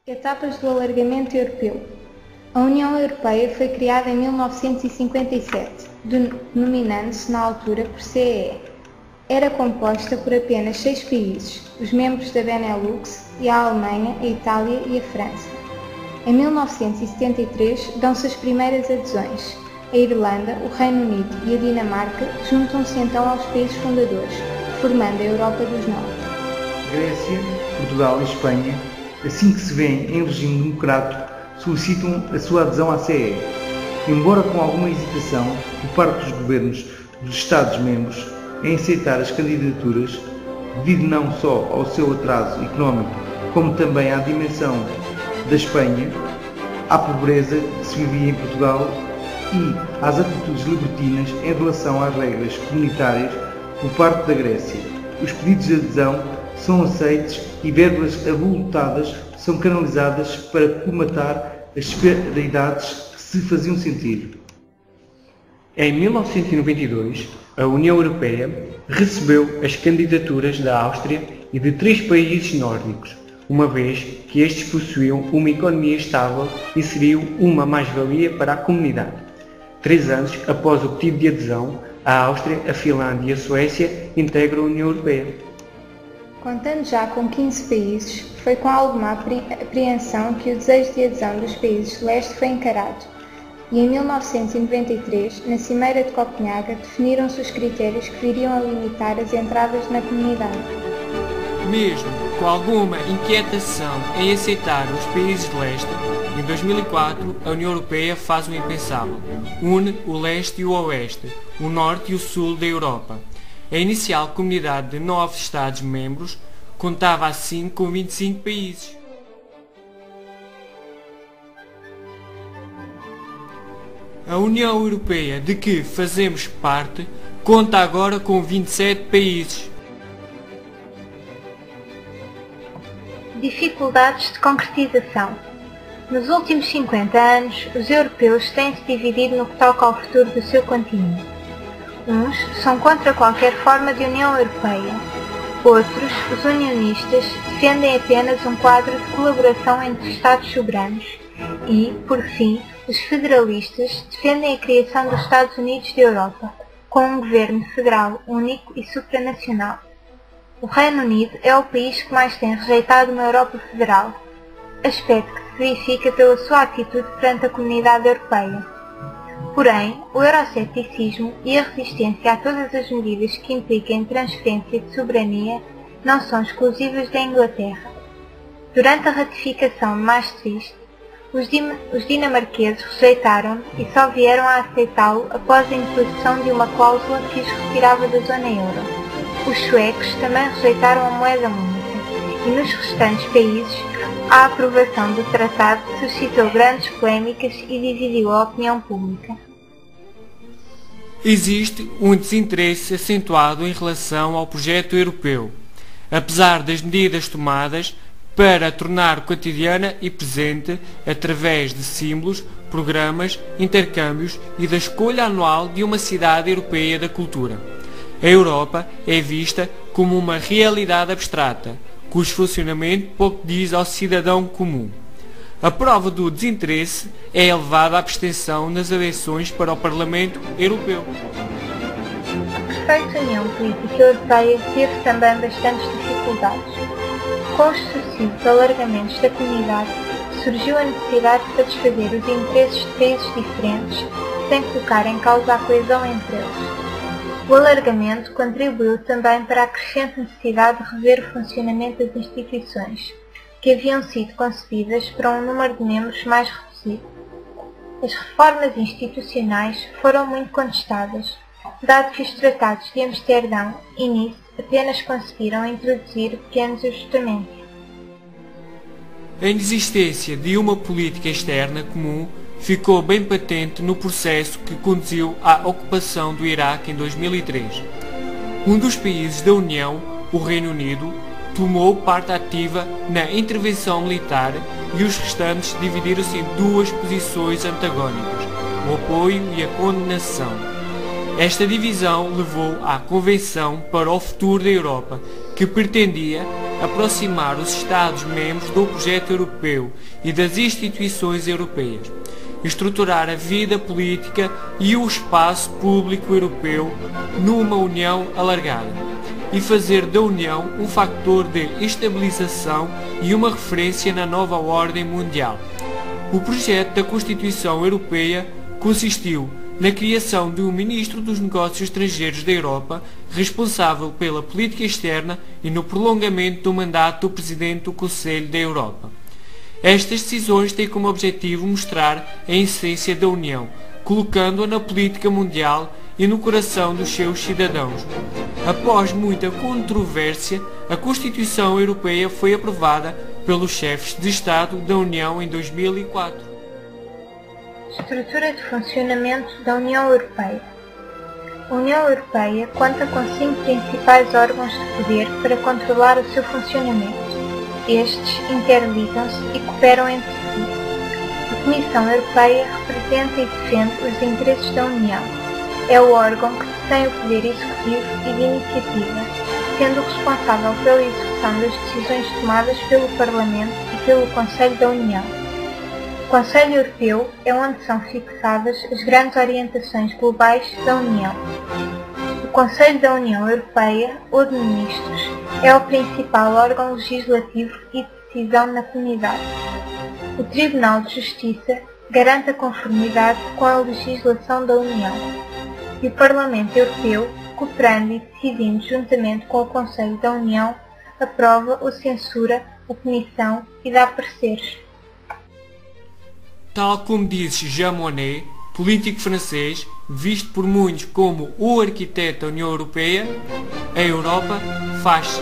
Etapas do alargamento europeu. A União Europeia foi criada em 1957, denominando-se na altura por CEE. Era composta por apenas 6 países, os membros da Benelux e a Alemanha, a Itália e a França. Em 1973 dão-se as primeiras adesões. A Irlanda, o Reino Unido e a Dinamarca juntam-se então aos países fundadores, formando a Europa dos Norte. Grécia, Portugal e Espanha, assim que se vêem em regime democrático, solicitam a sua adesão à CEE, embora com alguma hesitação por parte dos governos dos Estados-membros em aceitar as candidaturas, devido não só ao seu atraso económico, como também à dimensão da Espanha, à pobreza que se vivia em Portugal e às atitudes libertinas em relação às regras comunitárias por parte da Grécia. Os pedidos de adesão são aceitos e verbas avultadas são canalizadas para colmatar as disparidades que se faziam sentir. Em 1992, a União Europeia recebeu as candidaturas da Áustria e de 3 países nórdicos, uma vez que estes possuíam uma economia estável e seriam uma mais-valia para a comunidade. 3 anos após o pedido de adesão, a Áustria, a Finlândia e a Suécia integram a União Europeia. Contando já com 15 países, foi com alguma apreensão que o desejo de adesão dos países de leste foi encarado, e em 1993, na Cimeira de Copenhaga, definiram-se os critérios que viriam a limitar as entradas na comunidade. Mesmo com alguma inquietação em aceitar os países de leste, em 2004 a União Europeia faz o impensável, une o leste e o oeste, o norte e o sul da Europa. A inicial comunidade de 9 Estados-membros contava assim com 25 países. A União Europeia, de que fazemos parte, conta agora com 27 países. Dificuldades de concretização. Nos últimos 50 anos, os europeus têm-se dividido no que toca ao futuro do seu continente. Uns são contra qualquer forma de União Europeia. Outros, os unionistas, defendem apenas um quadro de colaboração entre Estados soberanos. E, por fim, os federalistas defendem a criação dos Estados Unidos da Europa, com um governo federal único e supranacional. O Reino Unido é o país que mais tem rejeitado uma Europa federal, aspecto que se verifica pela sua atitude perante a comunidade europeia. Porém, o eurocepticismo e a resistência a todas as medidas que impliquem transferência de soberania não são exclusivas da Inglaterra. Durante a ratificação de Maastricht, os dinamarqueses rejeitaram e só vieram a aceitá-lo após a introdução de uma cláusula que os retirava da zona euro. Os suecos também rejeitaram a moeda única, e nos restantes países a aprovação do tratado suscitou grandes polémicas e dividiu a opinião pública. Existe um desinteresse acentuado em relação ao projeto europeu, apesar das medidas tomadas para tornar cotidiana e presente através de símbolos, programas, intercâmbios e da escolha anual de uma cidade europeia da cultura. A Europa é vista como uma realidade abstrata, cujo funcionamento pouco diz ao cidadão comum. A prova do desinteresse é a elevada abstenção nas eleições para o Parlamento Europeu. A perfeita União Política Europeia teve também bastantes dificuldades. Com os sucessivos alargamentos da comunidade, surgiu a necessidade de satisfazer os interesses de países diferentes, sem colocar em causa a coesão entre eles. O alargamento contribuiu também para a crescente necessidade de rever o funcionamento das instituições, que haviam sido concebidas para um número de membros mais reduzido. As reformas institucionais foram muito contestadas, dado que os tratados de Amsterdão e Nice apenas conseguiram introduzir pequenos ajustamentos. A inexistência de uma política externa comum ficou bem patente no processo que conduziu à ocupação do Iraque em 2003. Um dos países da União, o Reino Unido, tomou parte ativa na intervenção militar e os restantes dividiram-se em 2 posições antagónicas, o apoio e a condenação. Esta divisão levou à Convenção para o Futuro da Europa, que pretendia aproximar os Estados-membros do projeto europeu e das instituições europeias, estruturar a vida política e o espaço público europeu numa União alargada e fazer da União um fator de estabilização e uma referência na nova ordem mundial. O projeto da Constituição Europeia consistiu na criação de um Ministro dos Negócios Estrangeiros da Europa, responsável pela política externa e no prolongamento do mandato do Presidente do Conselho da Europa. Estas decisões têm como objetivo mostrar a essência da União, colocando-a na política mundial e no coração dos seus cidadãos. Após muita controvérsia, a Constituição Europeia foi aprovada pelos chefes de Estado da União em 2004. Estrutura de funcionamento da União Europeia. A União Europeia conta com 5 principais órgãos de poder para controlar o seu funcionamento. Estes interligam-se e cooperam entre si. A Comissão Europeia representa e defende os interesses da União. É o órgão que detém o poder executivo e de iniciativa, sendo responsável pela execução das decisões tomadas pelo Parlamento e pelo Conselho da União. O Conselho Europeu é onde são fixadas as grandes orientações globais da União. O Conselho da União Europeia, ou de Ministros, é o principal órgão legislativo e de decisão na comunidade. O Tribunal de Justiça garante a conformidade com a legislação da União. E o Parlamento Europeu, cooperando e decidindo juntamente com o Conselho da União, aprova ou censura a Comissão e dá pareceres. Tal como disse Jean Monnet, político francês, visto por muitos como o arquiteto da União Europeia, a Europa faz-se